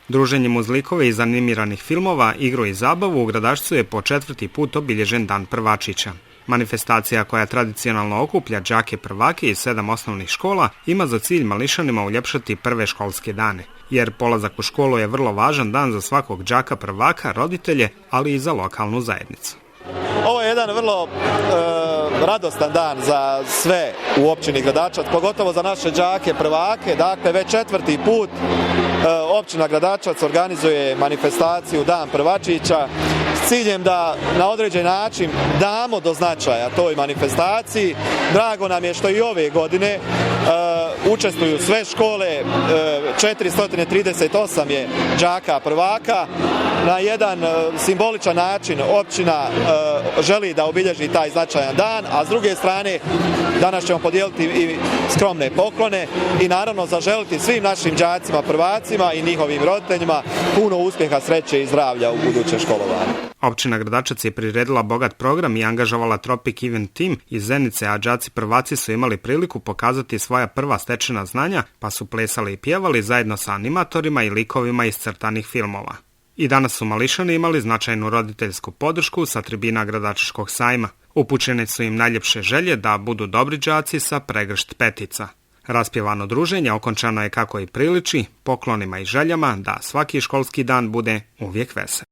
Druženjem uz likove iz animiranih filmova, igru i zabavu u Gradačcu je po 4. put obilježen Dan prvačića. Manifestacija koja tradicionalno okuplja đake prvake iz 7 osnovnih škola ima za cilj mališanima uljepšati prve školske dane, jer polazak u školu je vrlo važan dan za svakog đaka prvaka, roditelje, ali i za lokalnu zajednicu. Ovo je jedan vrlo radostan dan za sve u općini Gradačac, pogotovo za naše đake prvake. Dakle, već 4. put općina Gradačac organizuje manifestaciju Dan prvačića s ciljem da na određen način damo do značaja toj manifestaciji. Drago nam je što i ove godine učestvuju sve škole, 438 je đaka prvaka. Na jedan simboličan način općina želi da obilježi taj značajan dan, a s druge strane danas ćemo podijeliti i skromne poklone i naravno zaželiti svim našim đacima prvacima i njihovim roditeljima puno uspjeha, sreće i zdravlja u budućem školovanju. Općina Gradačac je priredila bogat program i angažovala Tropic Event Team iz Zenice, a đaci prvaci su imali priliku pokazati svoja prva stečena znanja, pa su plesali i pjevali zajedno sa animatorima i likovima iz crtanih filmova. I danas su mališani imali značajnu roditeljsku podršku sa tribina Gradačkog sajma. Upućene su im najljepše želje da budu dobri đaci sa pregršt petica. Raspjevano druženje okončano je kako i priliči, poklonima i željama da svaki školski dan bude uvijek vesel.